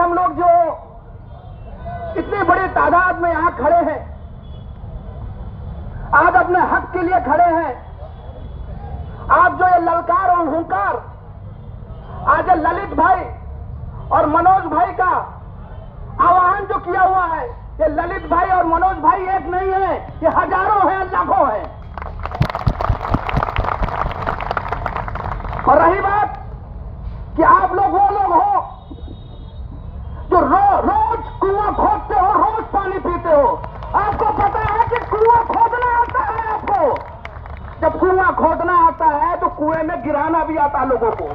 हम लोग जो इतनी बड़ी तादाद में यहां खड़े हैं, आज अपने हक के लिए खड़े हैं, आप जो ये ललकार और हुंकार आज ललित भाई और मनोज भाई का आह्वान जो किया हुआ है, ये ललित भाई और मनोज भाई एक नहीं है, ये हजारों हैं, लाखों हैं। और रही बात कि आप लोग वो लोग हो जो रोज कुआं खोदते हो, रोज पानी पीते हो। आपको पता है कि कुआं खोदना आता है आपको। जब कुआं खोदना आता है तो कुएं में गिराना भी आता है लोगों को,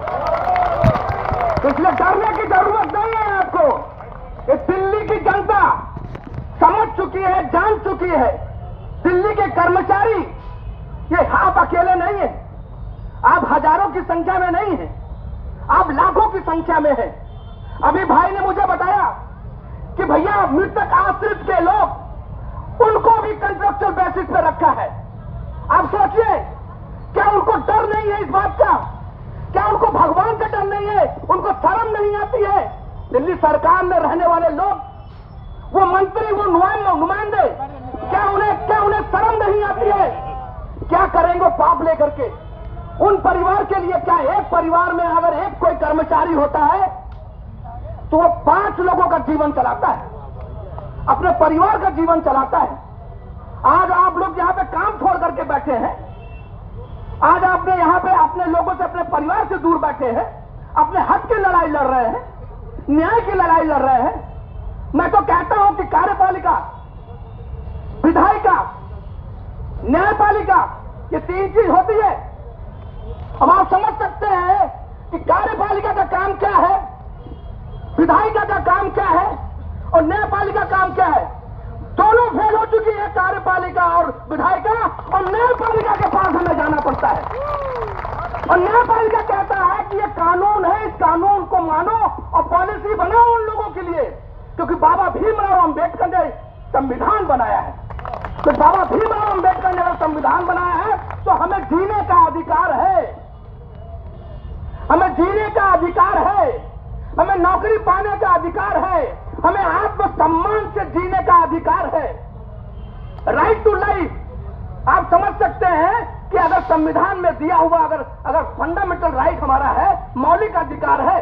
इसलिए डरने की जरूरत नहीं है आपको। ये दिल्ली की जनता समझ चुकी है, जान चुकी है। दिल्ली के कर्मचारी, ये आप अकेले नहीं है, आप हजारों की संख्या में नहीं है, आप लाखों की संख्या में है। अभी भाई ने मुझे बताया कि भैया मृतक आश्रित के लोग, उनको भी कॉन्ट्रेक्चुअल बेसिस पे रखा है। आप सोचिए, क्या उनको डर नहीं है इस बात का? क्या उनको भगवान का डर नहीं है? उनको शर्म नहीं आती है? दिल्ली सरकार में रहने वाले लोग, वो मंत्री, वो नुमाइंदे, क्या उन्हें शर्म नहीं आती है? क्या करेंगे पाप लेकर के? उन परिवार के लिए क्या, एक परिवार में अगर एक कोई कर्मचारी होता है तो वो 5 लोगों का जीवन चलाता है, अपने परिवार का जीवन चलाता है। आज आप लोग यहां पे काम छोड़ करके बैठे हैं, आज आपने यहां पे अपने लोगों से, अपने परिवार से दूर बैठे हैं, अपने हक की लड़ाई लड़ रहे हैं, न्याय की लड़ाई लड़ रहे हैं। मैं तो कहता हूं कि कार्यपालिका, विधायिका, न्यायपालिका, ये 3 चीज होती है। अब आप समझ सकते हैं कि कार्यपालिका का काम क्या है, विधायिका का काम क्या है और न्यायपालिका काम क्या है। दोनों फेल हो चुकी है, कार्यपालिका और विधायिका, और न्यायपालिका के पास हमें जाना पड़ता है। और न्यायपालिका कहता है कि ये कानून है, इस कानून को मानो और पॉलिसी बनाओ उन लोगों के लिए, क्योंकि बाबा भीमराव अंबेडकर ने संविधान बनाया है। तो बाबा भीमराव अंबेडकर ने अगर संविधान बनाया है तो हमें जीने का अधिकार है, हमें जीने का अधिकार है, हमें नौकरी पाने का अधिकार है, हमें आत्मसम्मान से जीने का अधिकार है। Right to life. आप समझ सकते हैं कि अगर संविधान में दिया हुआ, अगर फंडामेंटल राइट हमारा है, मौलिक अधिकार है,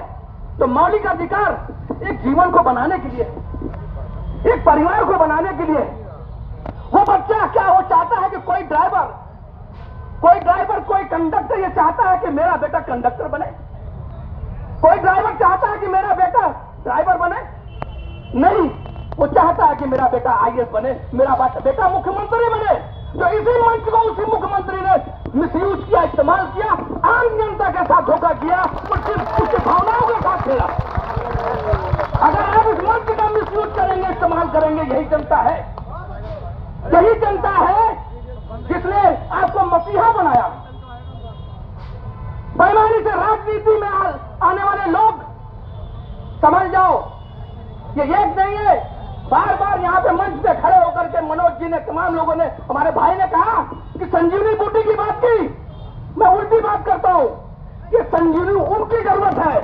तो मौलिक अधिकार एक जीवन को बनाने के लिए, एक परिवार को बनाने के लिए। वो बच्चा क्या वो चाहता है कि कोई ड्राइवर, कोई कंडक्टर ये चाहता है कि मेरा बेटा कंडक्टर बने? कोई ड्राइवर चाहता है कि मेरा बेटा ड्राइवर बने? नहीं, वो चाहता है कि मेरा बेटा आईएएस बने, मेरा बेटा मुख्यमंत्री बने। जो इसी मंच को उसी मुख्यमंत्री ने मिसयूज किया, इस्तेमाल किया, आम जनता के साथ धोखा किया, उसकी भावनाओं के साथ खेला। अगर आप इस मंच का मिसयूज करेंगे, इस्तेमाल करेंगे, यही जनता है, यही जनता है जिसने आपको मसीहा बनाया। बेईमानी से राजनीति में आने वाले लोग, समझ जाओ, ये एक नहीं है। बार बार यहाँ पे मंच पे खड़े होकर के मनोज जी ने, तमाम लोगों ने, हमारे भाई ने कहा कि संजीवनी बूटी की बात की। मैं उल्टी बात करता हूँ, ये संजीवनी उनकी जरूरत है,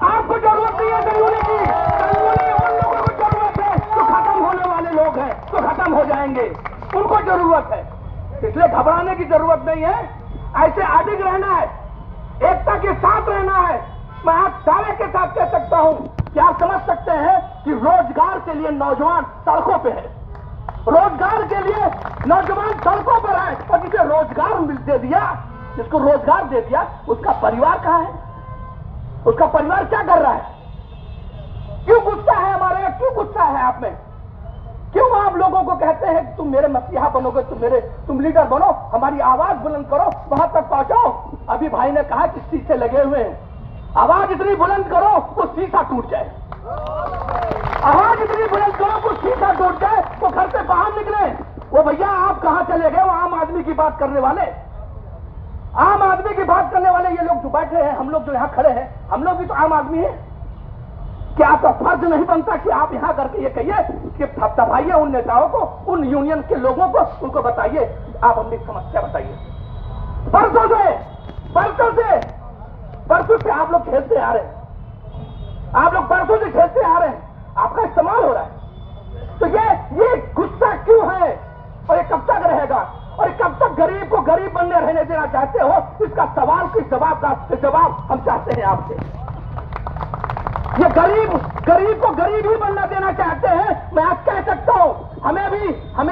आपको जरूरत नहीं है संजीवनी की। संजीवनी उन लोगों को जरूरत है जो खत्म होने वाले लोग हैं, तो खत्म हो जाएंगे, उनको जरूरत है। इसलिए घबराने की जरूरत नहीं है, ऐसे अडिग रहना है, एकता के साथ रहना है। मैं आप सारे के साथ कह सकता हूं कि आप समझ सकते हैं कि रोजगार के लिए नौजवान सड़कों पे है, रोजगार के लिए नौजवान सड़कों पर है। और जिसे रोजगार दे दिया, जिसको रोजगार दे दिया, उसका परिवार कहां है? उसका परिवार क्या कर रहा है? क्यों गुस्सा है हमारे में? क्यों गुस्सा है आप में? क्यों आप लोगों को कहते हैं कि तुम मेरे मसीहा बनोगे, तुम लीडर बनो, हमारी आवाज बुलंद करो, वहां तक पहुंचो? अभी भाई ने कहा कि शीशे लगे हुए हैं, आवाज इतनी बुलंद करो वो शीशा टूट जाए, आवाज इतनी बुलंद करो वो शीशा टूट जाए, वो घर से बाहर निकले। वो भैया आप कहां चले गए? वो आम आदमी की बात करने वाले, आम आदमी की बात करने वाले ये लोग जो बैठे हैं, हम लोग जो यहाँ खड़े हैं, हम लोग भी तो आम आदमी हैं। क्या आपका फर्ज नहीं बनता कि आप यहां करके ये कहिए कि दबाइए उन नेताओं को, उन यूनियन के लोगों को, उनको बताइए, आप अपनी समस्या बताइए। परसों से आप लोग खेलते आ रहे हैं, आप लोग परसों से खेलते आ रहे हैं। का इस्तेमाल हो रहा है। तो ये गुस्सा क्यों है और ये कब तक रहेगा और कब तक गरीब को गरीब बनने रहने देना चाहते हो? इसका सवाल की जवाब हम चाहते हैं आपसे। ये गरीब को गरीब ही बनना देना चाहते हैं। मैं आज कह सकता हूं, हम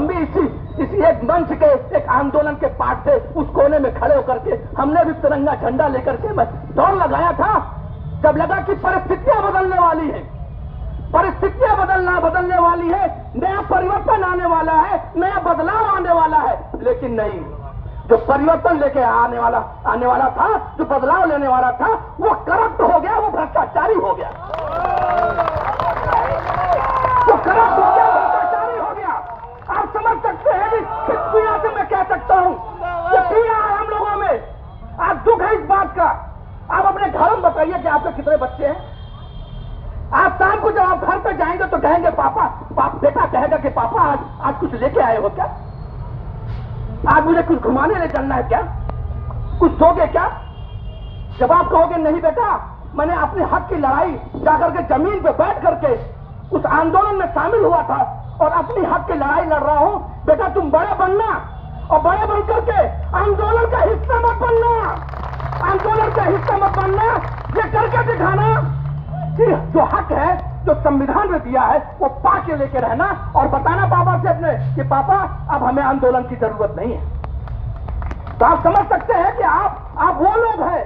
भी इसी एक मंच के एक आंदोलन के पार्ट थे। उस कोने में खड़े होकर के हमने भी तिरंगा झंडा लेकर के मैं दौड़ लगाया था जब लगा कि परिस्थितियां बदलने वाली हैं, परिस्थितियां बदलने वाली है, नया परिवर्तन आने वाला है, नया बदलाव आने वाला है। लेकिन नहीं, जो परिवर्तन लेके आने वाला था, जो बदलाव लेने वाला था, वो करप्ट हो गया, वो भ्रष्टाचारी हो गया, वो करप्ट हो गया, भ्रष्टाचारी हो गया। आप समझ सकते हैं किस पीड़ा से मैं कह सकता हूं, ये पीड़ा है हम लोगों में। आज दुख है इस बात का। आप अपने घर में बताइए कि आपके कितने बच्चे हैं। आप शाम को जब आप घर पे जाएंगे तो कहेंगे बेटा कहेगा कि पापा आज कुछ लेके आए हो क्या? आज मुझे कुछ घुमाने ले चलना है क्या? कुछ दोगे क्या? जब आप कहोगे नहीं बेटा, मैंने अपने हक की लड़ाई जाकर के जमीन पे बैठ करके उस आंदोलन में शामिल हुआ था और अपनी हक की लड़ाई लड़ रहा हूं, बेटा तुम बड़े बनना और बड़े बन करके आंदोलन का हिस्सा मत बनना, आंदोलन का हिस्सा मत बनना, ये करके दिखाना कि जो हक है, जो संविधान में दिया है, वो पाके लेके रहना और बताना पापा से अपने कि पापा अब हमें आंदोलन की जरूरत नहीं है। तो आप समझ सकते हैं कि आप वो लोग हैं।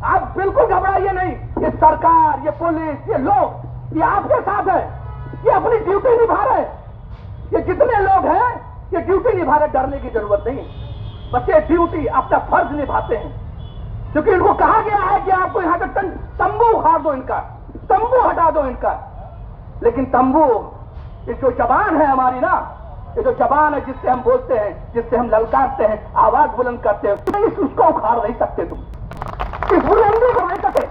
आप बिल्कुल घबराइए नहीं। ये सरकार, ये पुलिस, ये लोग, ये आपके साथ है, ये अपनी ड्यूटी निभा रहे हैं। ये जितने लोग हैं ये ड्यूटी निभा रहे, डरने की जरूरत नहीं है। बस ये ड्यूटी अपना फर्ज निभाते हैं, क्योंकि इनको कहा गया है कि आपको यहाँ का तंबू उखाड़ दो, इनका तंबू हटा दो इनका। लेकिन तंबू, ये जो जबान है हमारी ना, ये जो जबान है जिससे हम बोलते हैं, जिससे हम ललकारते हैं, आवाज बुलंद करते हैं, उसको उखाड़ नहीं सकते तुम, इस बुलंदी को नहीं सकते।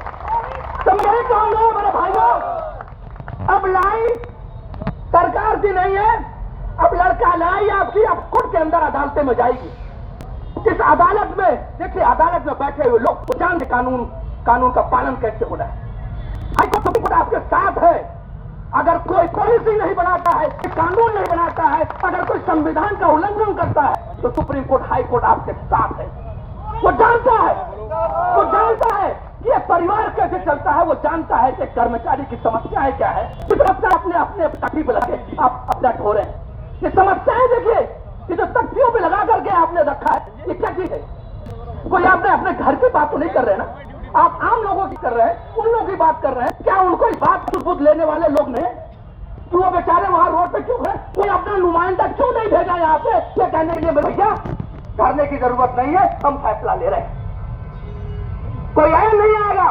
तुम यही कहोगे मेरे भाइयों, अब लड़ाई सरकार की नहीं है, अब लड़ाई आपकी अब खुद के अंदर अदालतें में जाएगी। इस अदालत में देखिए, अदालत में बैठे हुए लोग तो जानते कानून का पालन कैसे होना है। हाईकोर्ट सुप्रीम कोर्ट आपके साथ है। अगर कोई पॉलिसी नहीं बनाता है, कानून नहीं बनाता है, अगर कोई संविधान का उल्लंघन करता है, तो सुप्रीम कोर्ट, हाई कोर्ट आपके साथ है। वो जानता है कि ये परिवार कैसे चलता है, वो जानता है कि कर्मचारी की समस्याएं क्या है। अपने तकलीफ पे लगे आप अपना ढो रहे हैं। ये समस्याएं देखिए, ये जो तख्तियों पे लगा करके आपने रखा है, ये क्या चीज है? कोई आपने अपने घर की बात तो नहीं कर रहे ना, आप आम लोगों की कर रहे हैं, उन लोगों की बात कर रहे हैं। क्या उनको इस बात सुध लेने वाले लोग नहीं? तो वो बेचारे वहां रोड पे क्यों है? कोई अपना नुमाइंदा क्यों नहीं भेजा यहाँ पे ये कहने के लिए भैया करने की जरूरत नहीं है, हम फैसला ले रहे हैं। कोई आया नहीं आएगा,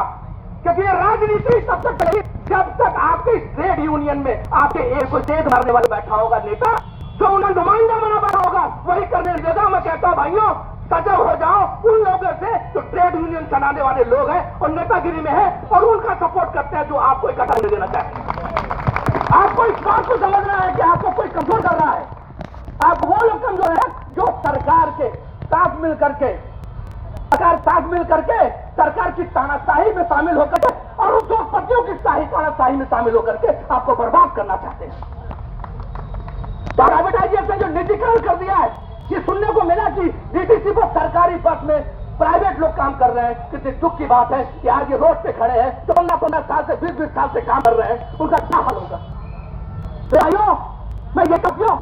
क्योंकि ये राजनीति तब तक चलेगी जब तक आपके ट्रेड यूनियन में आपके एक को जेद मारने वाले बैठा होगा नेता, जो उन्हें नुमाइंदा बना बैठा होगा, वही करने देगा। मैं कहता हूं भाइयों, सजग हो जाओ उन लोगों से जो ट्रेड यूनियन चलाने वाले लोग हैं और नेतागिरी में है और उनका सपोर्ट करते हैं, जो आपको इकट्ठा नहीं देना चाहते हैं। आपको इस बात को समझना है कि आपको कोई कमजोर कर रहा है। आप वो लोग कमजोर हैं जो सरकार के साथ मिल करके सरकार की तानाशाही में शामिल होकर के और उद्योगपतियों की तानाशाही में शामिल होकर के आपको बर्बाद करना चाहते हैं। प्राइवेटाइजेशन जो निजीकरण कर दिया है, ये सुनने को मिला कि डीटीसी पर सरकारी बस में प्राइवेट लोग काम कर रहे हैं। कितनी दुख की बात है कि आज ये रोड पे खड़े हैं, 15 साल से 20 साल से काम कर रहे हैं, उनका क्या हाल होगा? तो भाइयों, मैं ये कहती हूं,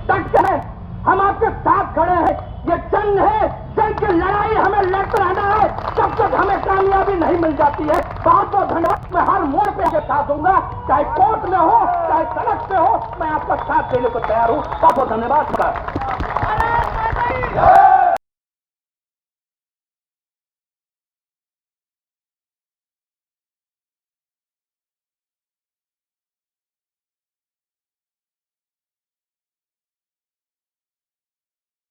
डट के है, हम आपके साथ खड़े हैं। ये जंग है, जंग की लड़ाई हमें लड़ते रहना है जब तक हमें कामयाबी नहीं मिल जाती है। बहुत बहुत धन्यवाद। मैं हर मोड़ पे आपके साथ दूंगा, चाहे कोर्ट में हो, चाहे सड़क पे हो, मैं आपका साथ देने को तैयार हूं। बहुत बहुत धन्यवाद।